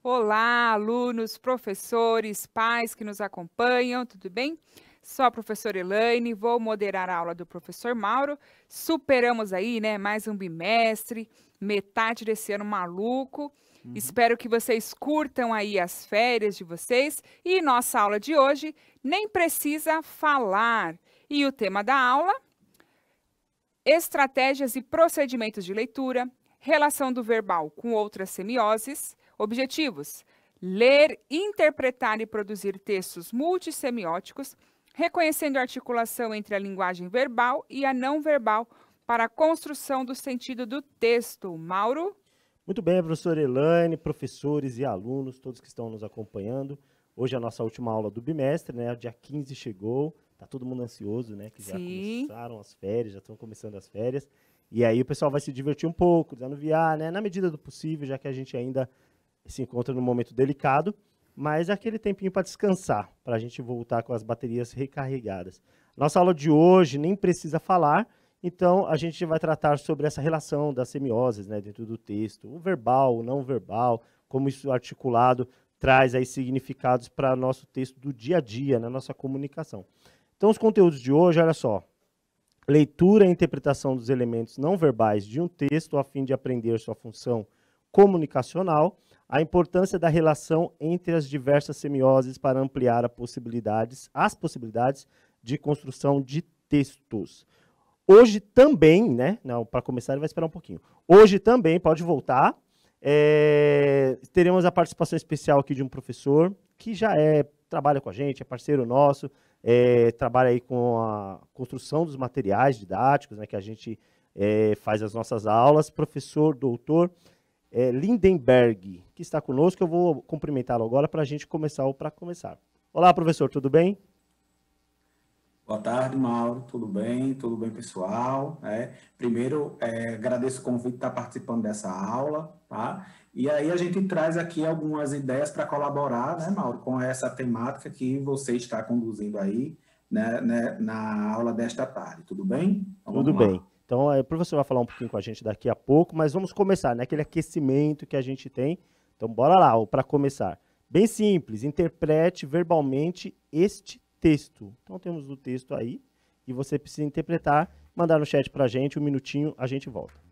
Olá, alunos, professores, pais que nos acompanham, tudo bem? Sou a professora Elaine, vou moderar a aula do professor Mauro. Superamos aí, né, mais um bimestre, metade desse ano maluco. Espero que vocês curtam aí as férias de vocês. E nossa aula de hoje nem precisa falar. E o tema da aula: estratégias e procedimentos de leitura, relação do verbal com outras semioses. Objetivos: ler, interpretar e produzir textos multissemióticos, reconhecendo a articulação entre a linguagem verbal e a não verbal para a construção do sentido do texto. Mauro? Muito bem, professora Elaine, professores e alunos, todos que estão nos acompanhando. Hoje é a nossa última aula do bimestre, né? O dia 15 chegou, tá todo mundo ansioso, né? Que já Sim. começaram as férias, já estão começando as férias. E aí o pessoal vai se divertir um pouco, desanuviar, né? Na medida do possível, já que a gente ainda se encontra num momento delicado, mas é aquele tempinho para descansar, para a gente voltar com as baterias recarregadas. Nossa aula de hoje nem precisa falar, então a gente vai tratar sobre essa relação das semioses, né, dentro do texto, o verbal, o não verbal, como isso articulado traz aí significados para nosso texto do dia a dia, na nossa comunicação. Então os conteúdos de hoje, olha só: leitura e interpretação dos elementos não verbais de um texto a fim de aprender sua função comunicacional, a importância da relação entre as diversas semioses para ampliar as possibilidades de construção de textos. Hoje também, né? Não, para começar ele vai esperar um pouquinho. Hoje também, pode voltar, teremos a participação especial aqui de um professor que já trabalha com a gente, é parceiro nosso, trabalha aí com a construção dos materiais didáticos, né, que a gente faz as nossas aulas, professor, doutor Lindenberg, que está conosco. Eu vou cumprimentá-lo agora para a gente começar o Para Começar. Olá, professor, tudo bem? Boa tarde, Mauro. Tudo bem? Tudo bem, pessoal? Primeiro, agradeço o convite de estar participando dessa aula, tá? E aí a gente traz aqui algumas ideias para colaborar, né, Mauro, com essa temática que você está conduzindo aí, né, na aula desta tarde. Tudo bem? Então, Tudo vamos lá. bem. Então, o professor vai falar um pouquinho com a gente daqui a pouco, mas vamos começar, né? Aquele aquecimento que a gente tem. Então, bora lá, para começar. Bem simples, interprete verbalmente este texto. Então, temos o texto aí, e você precisa interpretar, mandar no chat para a gente, um minutinho, a gente volta.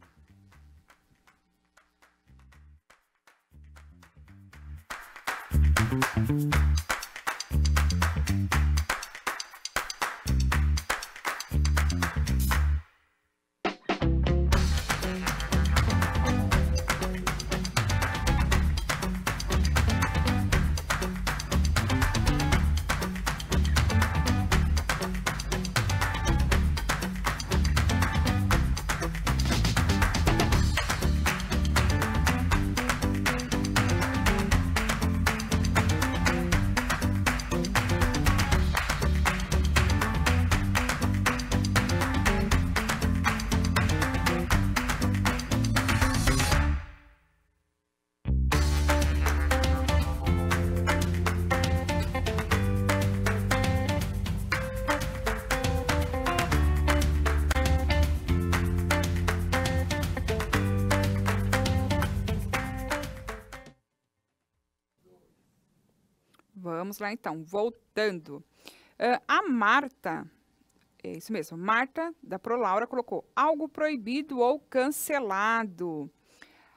Vamos lá então, voltando. A Marta, é isso mesmo, Marta da Prolaura colocou algo proibido ou cancelado.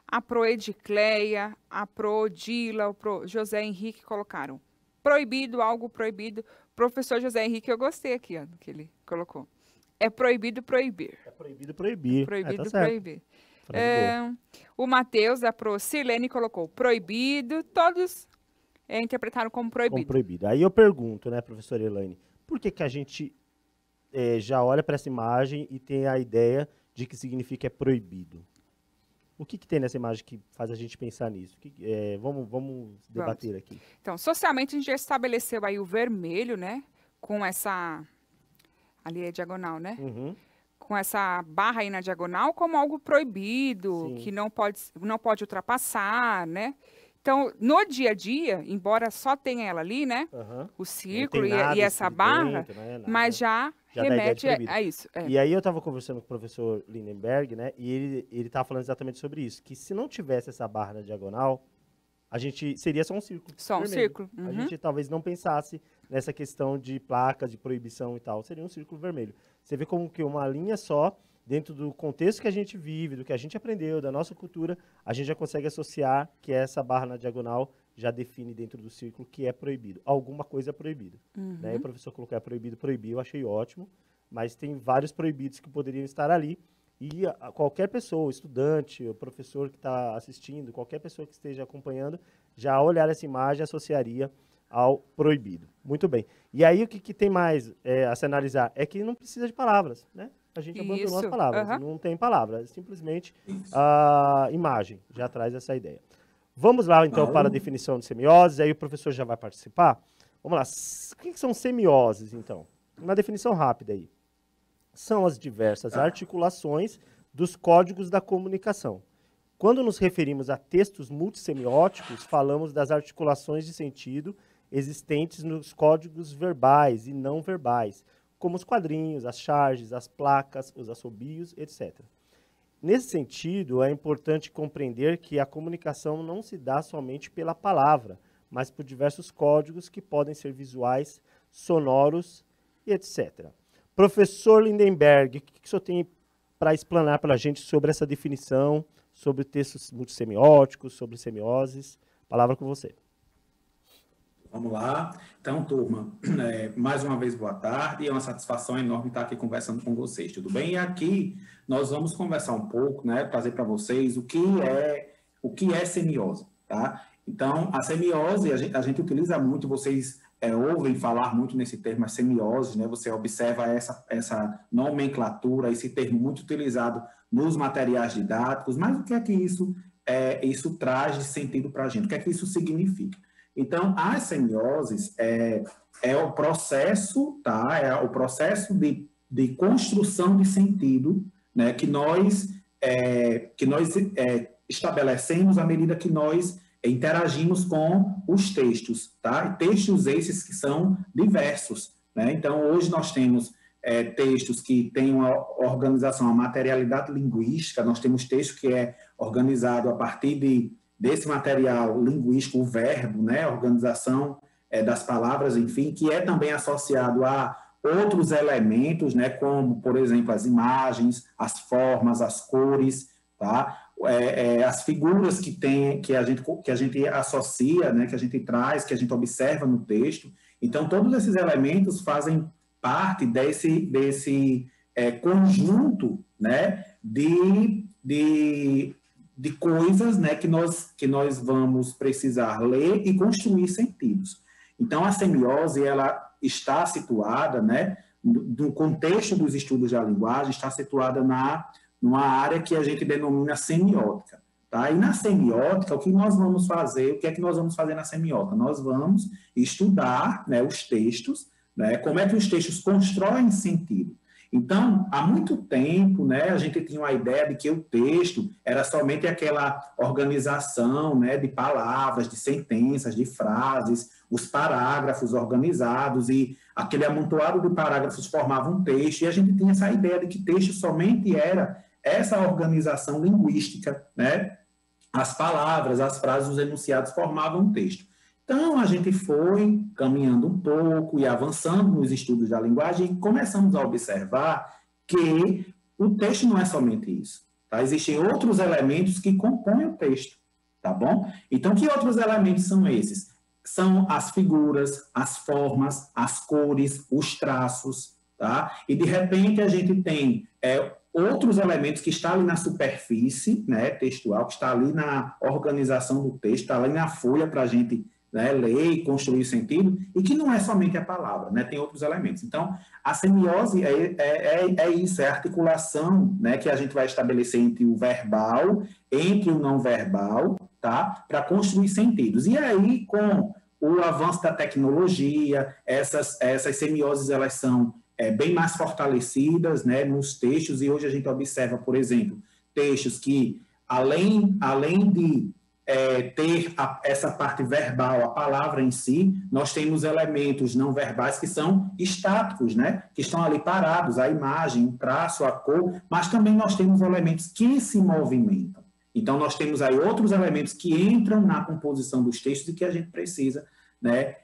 A Proedicleia, a Proodila, o José Henrique colocaram proibido, algo proibido. Professor José Henrique, eu gostei aqui, ó, do que ele colocou. É proibido proibir. É proibido proibir. Proibido tá certo. proibir. O Matheus da Procilene colocou proibido, todos interpretaram como proibido. Como proibido. Aí eu pergunto, né, professora Elaine, por que a gente já olha para essa imagem e tem a ideia de que significa é proibido? O que tem nessa imagem que faz a gente pensar nisso? Vamos debater aqui. Então, socialmente a gente já estabeleceu aí o vermelho, né, com essa, ali é diagonal, né? Uhum. Com essa barra aí na diagonal como algo proibido, Sim. que não pode ultrapassar, né? Então, no dia a dia, embora só tenha ela ali, né? Uhum. O círculo Não tem nada e essa escrito barra, dentro, né, nada. mas já dá ideia de remete proibido. a isso. E aí eu estava conversando com o professor Lindenberg, né? E ele estava falando exatamente sobre isso, que se não tivesse essa barra na diagonal, a gente seria só um círculo. Só um vermelho. círculo. A gente talvez não pensasse nessa questão de placas, de proibição e tal. Seria um círculo vermelho. Você vê como que uma linha só, dentro do contexto que a gente vive, do que a gente aprendeu, da nossa cultura, a gente já consegue associar que essa barra na diagonal já define dentro do círculo que é proibido. Alguma coisa é proibida. Né? O professor colocou é proibido, proibir, eu achei ótimo, mas tem vários proibidos que poderiam estar ali. E qualquer pessoa, estudante, o professor que está assistindo, qualquer pessoa que esteja acompanhando, já ao olhar essa imagem associaria ao proibido. Muito bem. E aí o que tem mais a se analisar? É que não precisa de palavras, né? A gente abandonou as palavras, não tem palavras, é simplesmente a imagem já traz essa ideia. Vamos lá, então, para a definição de semioses, aí o professor já vai participar. Vamos lá. O que são semioses, então? Uma definição rápida aí. São as diversas articulações dos códigos da comunicação. Quando nos referimos a textos multissemióticos, falamos das articulações de sentido existentes nos códigos verbais e não verbais, como os quadrinhos, as charges, as placas, os assobios, etc. Nesse sentido, é importante compreender que a comunicação não se dá somente pela palavra, mas por diversos códigos que podem ser visuais, sonoros e etc. Professor Lindenberg, o que o senhor tem para explanar para a gente sobre essa definição, sobre textos multissemióticos, sobre semioses? Palavra com você. Vamos lá. Então, turma, mais uma vez, boa tarde. É uma satisfação enorme estar aqui conversando com vocês, tudo bem? E aqui nós vamos conversar um pouco, né, trazer para vocês o que é semiose, tá? Então, a semiose, a gente utiliza muito, vocês ouvem falar muito nesse termo, a semiose, né? Você observa essa nomenclatura, esse termo muito utilizado nos materiais didáticos, mas o que é que isso traz de sentido para a gente? O que é que isso significa? Então, as semioses é o processo, tá? É o processo de construção de sentido, né? que nós estabelecemos à medida que nós interagimos com os textos, tá? E textos esses que são diversos, né? Então, hoje nós temos textos que têm uma organização, uma materialidade linguística, nós temos texto que é organizado a partir desse material linguístico, o verbo, né? A organização das palavras, enfim, que é também associado a outros elementos, né? Como, por exemplo, as imagens, as formas, as cores, tá? As figuras que a gente associa, né, que a gente traz, que a gente observa no texto. Então, todos esses elementos fazem parte desse conjunto, né, de coisas, né, que nós vamos precisar ler e construir sentidos. Então, a semiose, ela está situada, né, no contexto dos estudos da linguagem, está situada numa área que a gente denomina semiótica. Tá? E na semiótica, o que nós vamos fazer? O que é que nós vamos fazer na semiótica? Nós vamos estudar, né, os textos, né, como é que os textos constroem sentido. Então, há muito tempo, né, a gente tinha uma ideia de que o texto era somente aquela organização, né, de palavras, de sentenças, de frases, os parágrafos organizados e aquele amontoado de parágrafos formava um texto, e a gente tinha essa ideia de que texto somente era essa organização linguística, né? As palavras, as frases, os enunciados formavam um texto. Então, a gente foi caminhando um pouco e avançando nos estudos da linguagem e começamos a observar que o texto não é somente isso. Tá? Existem outros elementos que compõem o texto, tá bom? Então, que outros elementos são esses? São as figuras, as formas, as cores, os traços, tá? E, de repente, a gente tem outros elementos que estão ali na superfície, né, textual, que está ali na organização do texto, está ali na folha para a gente, né, ler e construir sentido, e que não é somente a palavra, né, tem outros elementos. Então, a semiose é isso, é a articulação, né, que a gente vai estabelecer entre o verbal, entre o não verbal, tá, para construir sentidos. E aí, com o avanço da tecnologia, essas semioses, elas são bem mais fortalecidas, né, nos textos, e hoje a gente observa, por exemplo, textos que, além de ter essa parte verbal, a palavra em si, nós temos elementos não verbais que são estáticos, né, que estão ali parados, a imagem, o traço, a cor, mas também nós temos elementos que se movimentam. Então, nós temos aí outros elementos que entram na composição dos textos e que a gente precisa, né,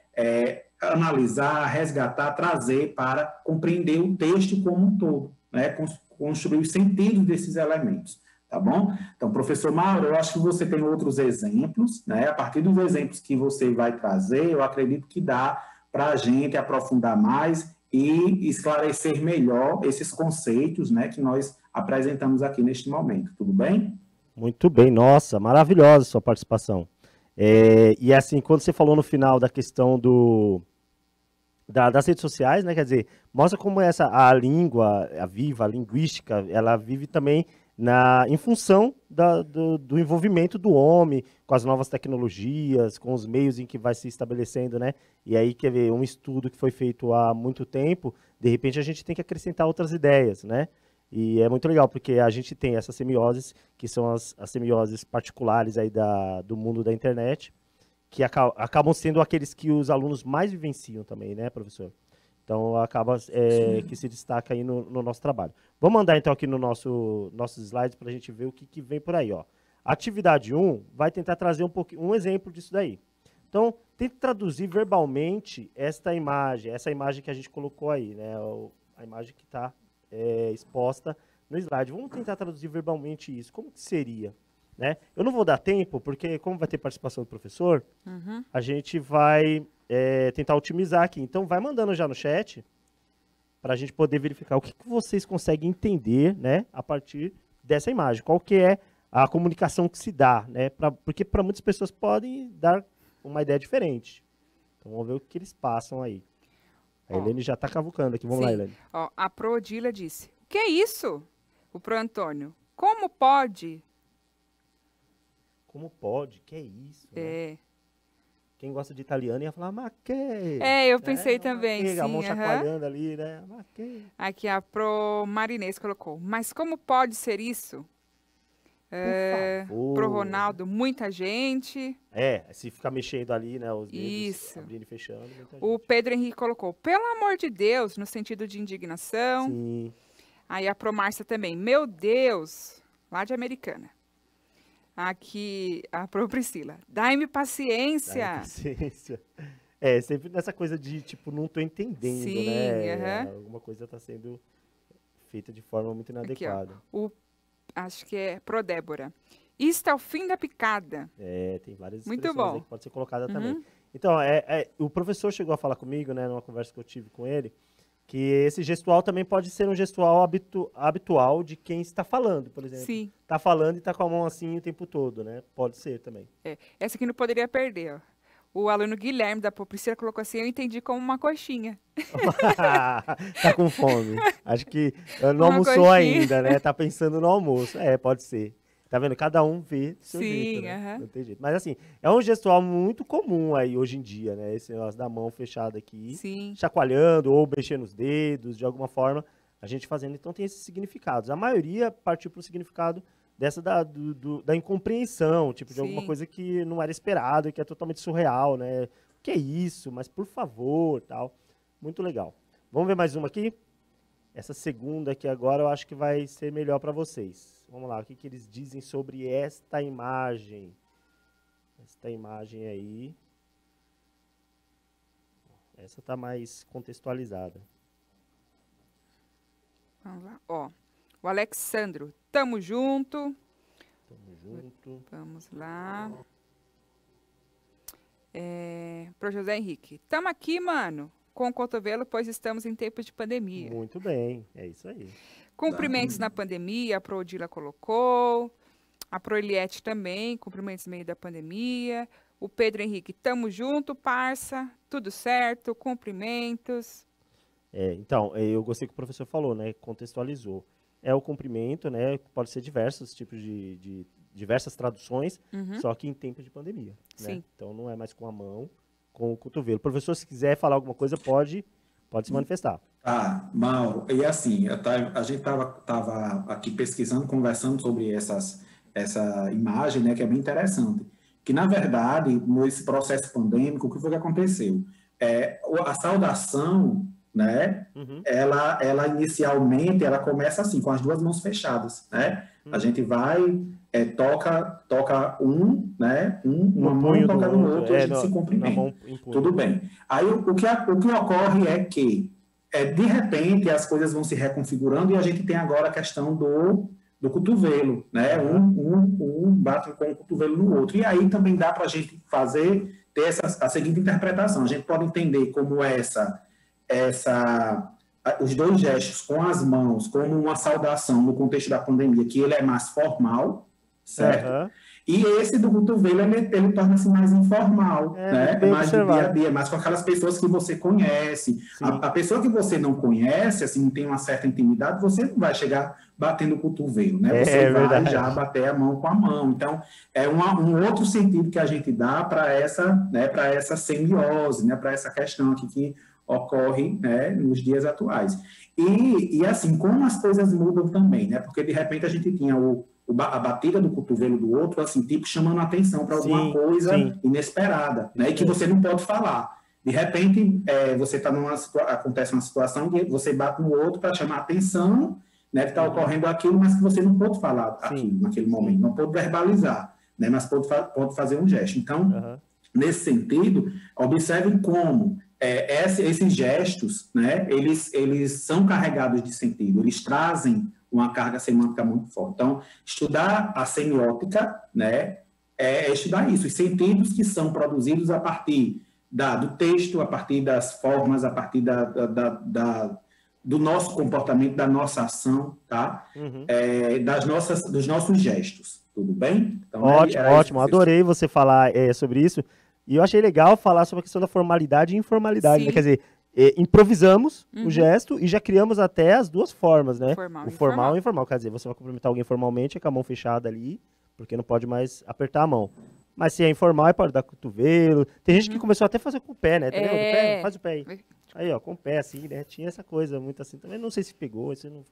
analisar, resgatar, trazer para compreender o texto como um todo, né, construir os sentidos desses elementos, tá bom? Então, professor Mauro, eu acho que você tem outros exemplos, né, a partir dos exemplos que você vai trazer, eu acredito que dá para a gente aprofundar mais e esclarecer melhor esses conceitos, né, que nós apresentamos aqui neste momento, tudo bem? Muito bem, nossa, maravilhosa a sua participação. E assim, quando você falou no final da questão das redes sociais, né, quer dizer, mostra como a língua, a linguística, ela vive também em função do envolvimento do homem com as novas tecnologias, com os meios em que vai se estabelecendo, né? E aí, quer ver, um estudo que foi feito há muito tempo, de repente a gente tem que acrescentar outras ideias, né? E é muito legal, porque a gente tem essas semioses, que são as semioses particulares aí do mundo da internet, que acabam sendo aqueles que os alunos mais vivenciam também, né, professor? Então, acaba que se destaca aí no nosso trabalho. Vamos mandar, então, aqui no nossos slides para a gente ver o que vem por aí, ó. Atividade 1 vai tentar trazer um exemplo disso daí. Então, tente traduzir verbalmente essa imagem que a gente colocou aí, né? A imagem que está exposta no slide. Vamos tentar traduzir verbalmente isso. Como que seria? Né? Eu não vou dar tempo, porque como vai ter participação do professor, a gente vai tentar otimizar aqui. Então, vai mandando já no chat, para a gente poder verificar o que vocês conseguem entender, né, a partir dessa imagem. Qual que é a comunicação que se dá, né? Porque para muitas pessoas podem dar uma ideia diferente. Então, vamos ver o que eles passam aí. A Helene já está cavucando aqui. Vamos lá, Helene. Ó, a Pro Odila disse, o que é isso? O Pro Antônio, como pode? Como pode? Que é isso? Né? Quem gosta de italiano ia falar, ma che? Eu pensei também, sim. A mão chacoalhando ali, né? Ma che? Aqui a Pro Marinês colocou, mas como pode ser isso? Por favor. Pro Ronaldo, muita gente. Se ficar mexendo ali, né? Os dedos isso. Abrindo e fechando. O Pedro Henrique colocou, pelo amor de Deus, no sentido de indignação. Sim. Aí a Pro Márcia também, meu Deus, lá de Americana. Aqui, a Pro Priscila, dai-me paciência. Dai-me paciência. Sempre nessa coisa de, tipo, não tô entendendo, sim, né? Alguma coisa está sendo feita de forma muito inadequada. Aqui, acho que é Pro Débora. Isto é o fim da picada. Tem várias muito expressões bom. aí que pode ser colocada também. Então, o professor chegou a falar comigo, né, numa conversa que eu tive com ele, que esse gestual também pode ser um gestual habitual de quem está falando, por exemplo. Sim. Está falando e está com a mão assim o tempo todo, né? Pode ser também. Essa aqui não poderia perder, ó. O aluno Guilherme da Priscila colocou assim, eu entendi como uma coxinha. Tá com fome. Acho que não almoçou ainda, né? Tá pensando no almoço. Pode ser. Tá vendo? Cada um vê do seu jeito, né? Não tem jeito. Mas assim, é um gestual muito comum aí hoje em dia, né? Esse negócio da mão fechada aqui, chacoalhando ou mexendo os dedos, de alguma forma, a gente fazendo. Então tem esses significados. A maioria partiu para o significado dessa da incompreensão, tipo, de alguma coisa que não era esperado, que é totalmente surreal, né? O que é isso? Mas por favor, tal. Muito legal. Vamos ver mais uma aqui? Essa segunda aqui agora eu acho que vai ser melhor para vocês. Vamos lá, o que eles dizem sobre esta imagem? Esta imagem aí. Essa está mais contextualizada. Vamos lá, ó. O Alexandro, tamo junto. Tamo junto. Vamos lá. Pro José Henrique, tamo aqui, mano, com o cotovelo, pois estamos em tempos de pandemia. Muito bem, é isso aí. Cumprimentos na pandemia, a Pro Odila colocou. A Pro Eliette também, cumprimentos no meio da pandemia. O Pedro Henrique, tamo junto, parça. Tudo certo, cumprimentos. Então, eu gostei que o professor falou, né? Contextualizou. O cumprimento, né? Pode ser diversos tipos de diversas traduções, só que em tempo de pandemia. Né? Então, não é mais com a mão, com o cotovelo. Professor, se quiser falar alguma coisa, pode se manifestar. Mauro, e assim, a gente estava aqui pesquisando, conversando sobre essa imagem, né, que é bem interessante, que, na verdade, nesse processo pandêmico, o que foi que aconteceu? A saudação, né, ela inicialmente, ela começa assim, com as duas mãos fechadas, né? A gente vai, toca né? Uma mão toca no outro e a gente se cumprimenta. Tudo bem. Aí o que ocorre é que, de repente, as coisas vão se reconfigurando e a gente tem agora a questão do cotovelo, né? Um bate com o cotovelo no outro. E aí também dá para a gente ter a seguinte interpretação. A gente pode entender como os dois gestos com as mãos, como uma saudação no contexto da pandemia, que ele é mais formal, certo? E esse do cotovelo, ele torna-se mais informal, né? Mais do dia a dia, mais com aquelas pessoas que você conhece. A pessoa que você não conhece, assim, não tem uma certa intimidade, você não vai chegar batendo o cotovelo, né? Você vai já bater a mão com a mão. Então, é um outro sentido que a gente dá para essa semiose, né? Para essa questão aqui que ocorre, né, nos dias atuais. E assim, como as coisas mudam também, né? Porque, de repente, a gente tinha a batida do cotovelo do outro, assim, tipo, chamando a atenção para alguma coisa inesperada, né? E que você não pode falar. De repente, você está acontece uma situação que você bate no outro para chamar a atenção, né? Que está ocorrendo aquilo, mas que você não pode falar aquilo naquele momento, não pode verbalizar, né? Mas pode fazer um gesto. Então, nesse sentido, observem como esses gestos, né? Eles são carregados de sentido, eles trazem uma carga semântica muito forte. Então, estudar a semiótica, né, é estudar isso, os sentidos que são produzidos a partir do texto, a partir das formas, a partir do nosso comportamento, da nossa ação, tá? Dos nossos gestos, tudo bem? Então, ótimo, adorei você falar sobre isso. E eu achei legal falar sobre a questão da formalidade e informalidade, né? Quer dizer, improvisamos o gesto e já criamos até as duas formas, né? O formal e o informal. Quer dizer, você vai cumprimentar alguém formalmente com a mão fechada ali, porque não pode mais apertar a mão. Mas se é informal, pode dar cotovelo. Tem gente que começou até a fazer com o pé, né? Entendeu? Do pé, faz o pé aí. Aí, ó, com o pé assim, né? Tinha essa coisa muito assim também. Não sei se pegou, isso não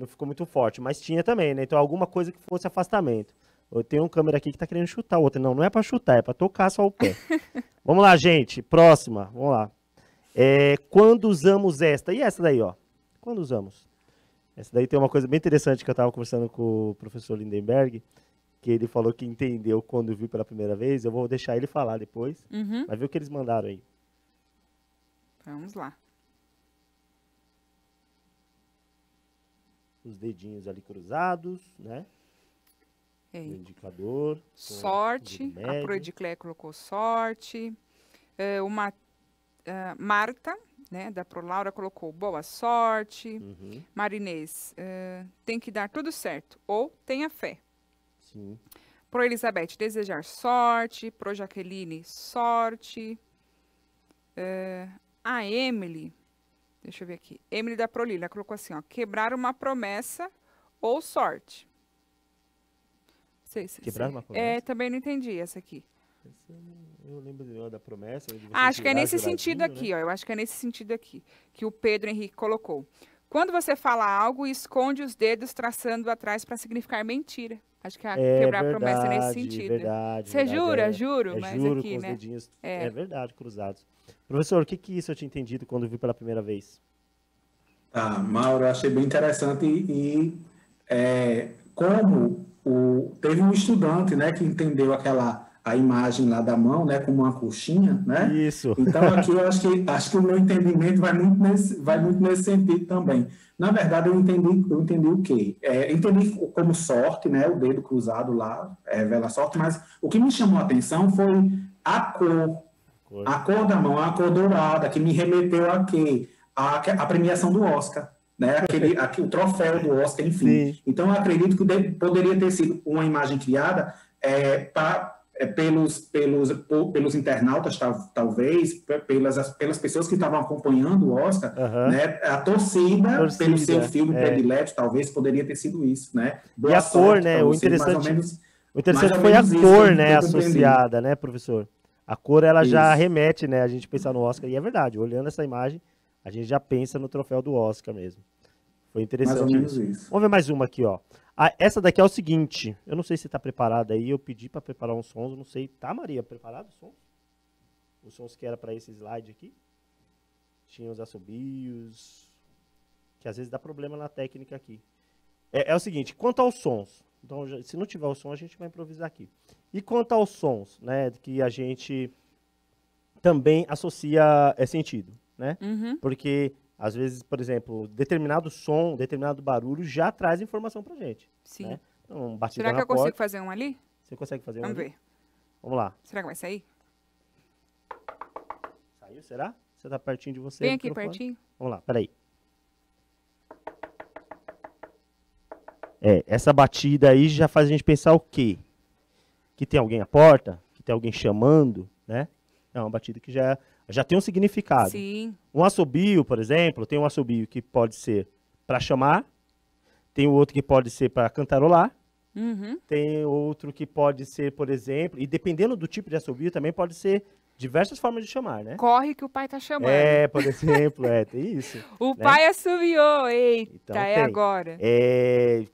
ficou muito forte, mas tinha também, né? Então, alguma coisa que fosse afastamento. Eu tenho um câmera aqui que tá querendo chutar o outro. Não é pra chutar, é pra tocar só o pé. Vamos lá, gente. Próxima. Vamos lá. Quando usamos esta? E essa daí, ó? Quando usamos? Essa daí tem uma coisa bem interessante que eu tava conversando com o professor Lindenberg, que ele falou que entendeu quando viu pela primeira vez. Eu vou deixar ele falar depois. Vai ver o que eles mandaram aí. Vamos lá. Os dedinhos ali cruzados, né? O indicador. Sorte. A Proediclé colocou sorte. Marta, né, da Prolaura, colocou boa sorte. Marinês, tem que dar tudo certo. Ou tenha fé. Sim. Pro Elizabeth, desejar sorte. Pro Jaqueline, sorte. A Emily, deixa eu ver aqui. Emily da Prolila colocou assim, ó, quebrar uma promessa ou sorte. Quebrar uma promessa? Também não entendi essa aqui. Eu lembro da promessa. Acho que é nesse sentido aqui, né? Ó. Eu acho que é nesse sentido aqui que o Pedro Henrique colocou. Quando você fala algo, esconde os dedos traçando atrás para significar mentira. Acho que quebrar a promessa é nesse sentido. Verdade. Você jura? Juro. Mas juro aqui, com os né? dedinhos. É verdade, cruzados. Professor, o que isso eu tinha entendido quando vi pela primeira vez? Tá, Mauro, eu achei bem interessante como teve um estudante, né, que entendeu a imagem lá da mão, né, como uma coxinha, né? Isso. Então aqui eu acho que o meu entendimento vai muito nesse sentido também. Na verdade eu entendi o quê? Entendi como sorte, né, o dedo cruzado lá revela sorte, mas o que me chamou a atenção foi a cor da mão, a cor dourada, que me remeteu a quê? A premiação do Oscar. Né? O troféu do Oscar, enfim. Sim. Então, eu acredito que poderia ter sido uma imagem criada pelos internautas, talvez, pelas pessoas que estavam acompanhando o Oscar, né? A torcida pelo seu filme predileto, talvez poderia ter sido isso. Né? Boa e a cor, né? O interessante foi a cor, né, associada, né, professor? A cor, ela já remete, né, a gente pensar no Oscar, e é verdade, olhando essa imagem, a gente já pensa no troféu do Oscar mesmo. Foi interessante. Mais ou menos isso. Vamos ver mais uma aqui, ó. Essa daqui é o seguinte. Eu não sei se está preparada aí. Eu pedi para preparar uns sons. Eu não sei. Tá, Maria? Preparado os sons? Os sons que era para esse slide aqui? Tinha os assobios. Que às vezes dá problema na técnica aqui. É o seguinte, quanto aos sons, então, se não tiver o som, a gente vai improvisar aqui. E quanto aos sons, né, que a gente também associa sentido, né? Uhum. Porque, às vezes, por exemplo, determinado som, determinado barulho já traz informação pra gente. Sim. Né? Então, batida Será que na eu consigo porta. fazer um ali? Você consegue fazer um Vamos ali? ver. Vamos lá. Será que vai sair? Saiu, será? Você tá pertinho de você? Vem o aqui microfone? pertinho. Vamos lá, peraí. Essa batida aí já faz a gente pensar o quê? Que tem alguém à porta? Que tem alguém chamando, né? É uma batida que já tem um significado. Sim. Um assobio, por exemplo, tem um assobio que pode ser para chamar, tem o outro que pode ser para cantarolar, Uhum. tem outro que pode ser, por exemplo, e dependendo do tipo de assobio também pode ser diversas formas de chamar, né? Corre que o pai tá chamando. Por exemplo, tem isso. O né? pai assobiou. Eita, Então, é tem. agora.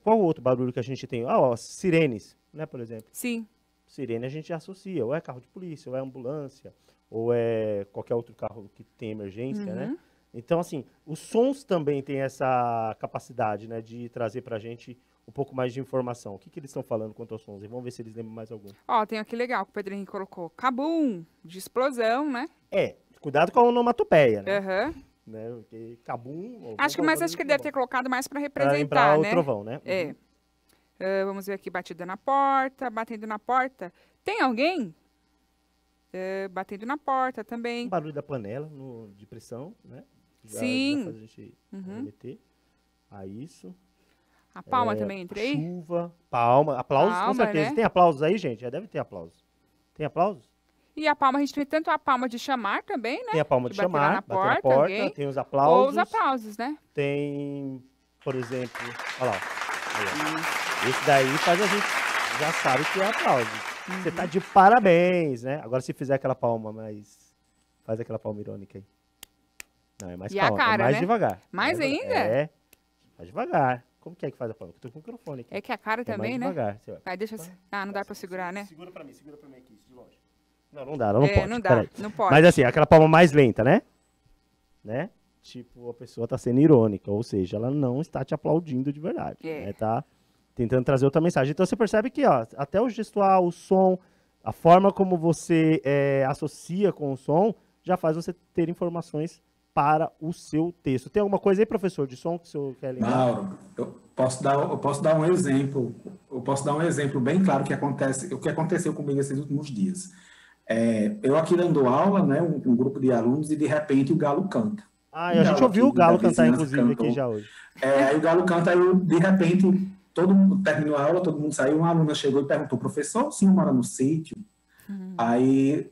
Qual outro barulho que a gente tem? Ó, sirenes, né, por exemplo. Sim. Sirene a gente associa, ou é carro de polícia, ou é ambulância, ou é qualquer outro carro que tem emergência, né? Então, assim, os sons também têm essa capacidade, né, de trazer pra gente um pouco mais de informação. O que eles estão falando quanto aos sons? E vamos ver se eles lembram mais algum. Ó, tem aqui legal que o Pedro Henrique colocou. Cabum, de explosão, né? Cuidado com a onomatopeia, né? Aham. Né? Porque cabum... Acho que ele deve ter colocado mais pra Pra lembrar representar, o né? trovão, né? É. Vamos ver aqui, batida na porta, batendo na porta. Tem alguém? Batendo na porta O também. barulho da panela de pressão, né? Sim. Já faz a gente remeter a isso. A palma também entra aí? Chuva, palma, aplausos com Palma, certeza. né? Tem aplausos aí, gente? Já deve ter aplausos. Tem aplausos? E a palma, a gente tem tanto a palma de chamar também, né? Tem a palma de bater lá chamar, na bater na porta, porta, alguém. tem os Ou aplausos. os aplausos, né? Tem, por exemplo, olha lá. Aí, ó. Esse daí faz a gente já sabe que é aplauso. Você tá de parabéns, né? Agora se fizer aquela palma mais... Faz aquela palma irônica aí. Não, é mais E calma, a cara, é mais né? devagar. Mais devagar. ainda? Mais devagar. Como que é que faz a palma? Eu tô com o microfone aqui. É que a cara também, mais né? devagar. Você vai. Vai, deixa eu... Ah, não dá pra segurar, né? Segura pra mim aqui, de longe. Não dá, não pode. Não dá, peraí. não pode. Mas assim, aquela palma mais lenta, né? Tipo, a pessoa tá sendo irônica, ou seja, ela não está te aplaudindo de verdade. Né? Tá tentando trazer outra mensagem. Então você percebe que, ó, até o gestual, o som, a forma como você associa com o som, já faz você ter informações para o seu texto. Tem alguma coisa aí, professor, de som que o senhor quer lembrar? Mauro, eu posso dar um exemplo. Eu posso dar um exemplo bem claro o que aconteceu comigo esses últimos dias. Eu aqui dando aula, né, um grupo de alunos, e de repente o galo canta. A gente ouviu o galo cantar, inclusive, aqui já hoje. Aí o galo canta, aí de repente, terminou a aula, todo mundo saiu, uma aluna chegou e perguntou, professor, o senhor mora no sítio? Aí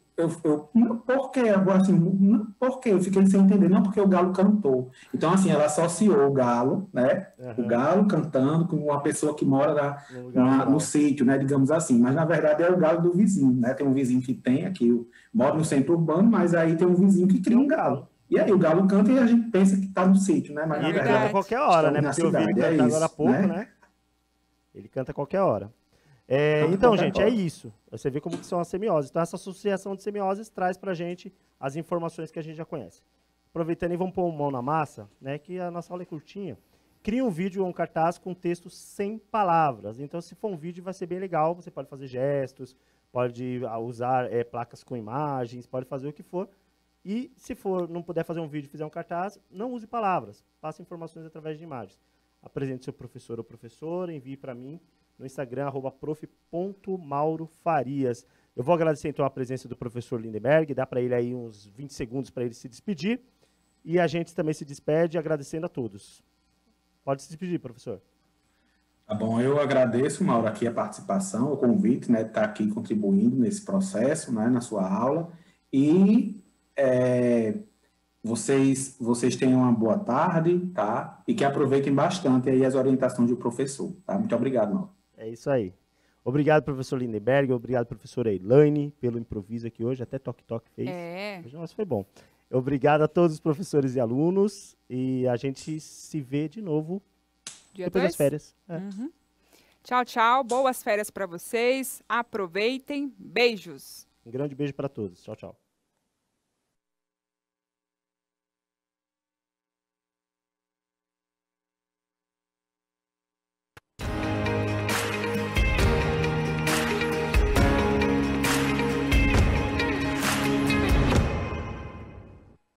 por quê? Assim, por quê? Eu fiquei sem entender. Não, porque o galo cantou. Então, assim, ela associou o galo, né? O galo cantando com uma pessoa que mora no sítio, né? Digamos assim. Mas, na verdade, é o galo do vizinho, né? Tem um vizinho que mora no centro urbano, mas aí tem um vizinho que cria um galo. E aí o galo canta e a gente pensa que está no sítio, né? Mas, e ele canta a qualquer hora, né? Porque eu vi ele cantar agora há pouco, né? Ele canta a qualquer hora. Então, gente, é isso. Você vê como que são as semioses. Então, essa associação de semioses traz pra gente as informações que a gente já conhece. Aproveitando e vamos pôr mão na massa, né? Que a nossa aula é curtinha. Cria um vídeo ou um cartaz com texto sem palavras. Então, se for um vídeo, vai ser bem legal. Você pode fazer gestos, pode usar placas com imagens, pode fazer o que for. E se não puder fazer um vídeo e fizer um cartaz, não use palavras. Passe informações através de imagens. Apresente seu professor ou professora, envie para mim no Instagram, @prof.maurofarias. Eu vou agradecer, então, a presença do professor Lindenberg, dá para ele aí uns 20 segundos para ele se despedir, e a gente também se despede agradecendo a todos. Pode se despedir, professor. Tá bom, eu agradeço, Mauro, aqui a participação, o convite, né, de estar aqui contribuindo nesse processo, né, na sua aula, e vocês tenham uma boa tarde, tá? E que aproveitem bastante aí as orientações do professor, tá? Muito obrigado, Mauro. É isso aí. Obrigado, professor Lindenberg. Obrigado, professora Elaine, pelo improviso aqui hoje. Até toque-toque fez. Hoje, nossa, foi bom. Obrigado a todos os professores e alunos. E a gente se vê de novo depois das férias. Tchau, tchau. Boas férias para vocês. Aproveitem. Beijos. Um grande beijo para todos. Tchau, tchau.